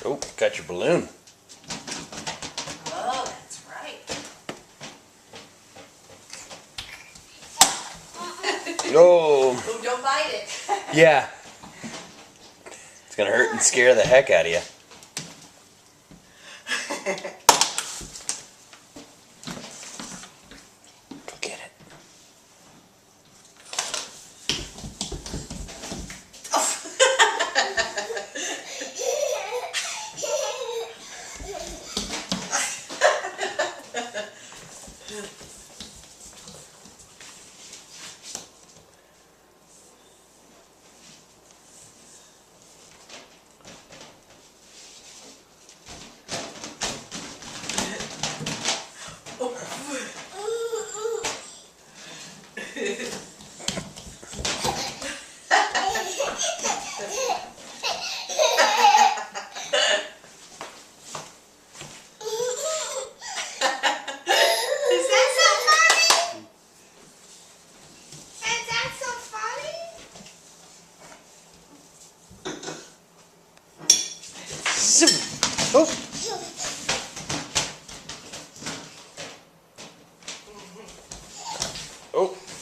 Oh, got your balloon. Oh, that's right. Oh. Oh, don't bite it. Yeah. It's gonna hurt and scare the heck out of you. Go get it. Zoom. Oh.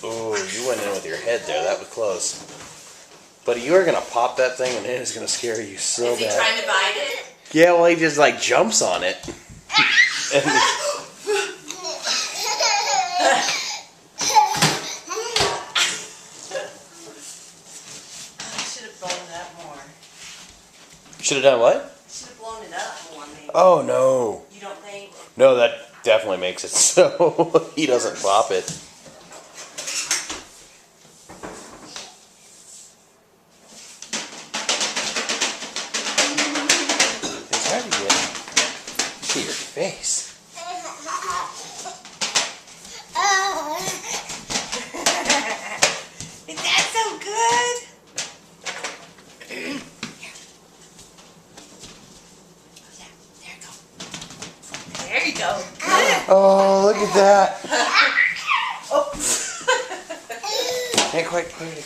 Oh, you went in with your head there. That was close. But you are going to pop that thing and it is going to scare you so Is he bad. trying to bite it? Yeah, well, he just like jumps on it. And Should have blown it up more. should have done what? Should have blown it up more, maybe. Oh, no. You don't think? No, that definitely makes it so he doesn't pop it. It's hard to get to your face. Is that so good? There you go. Oh, look at that. Can't quite put it.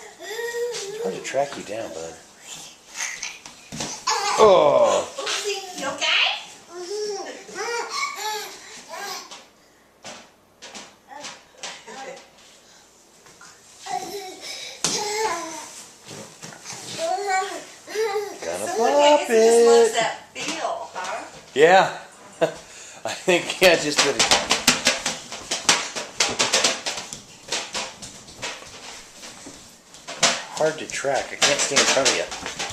It's hard to track you down, bud. Oh. Oopsie, you okay? Gonna So pop I guess he just loves it. that feel, huh? Yeah. I think, yeah, just put it. Hard to track. I can't stay in front of you.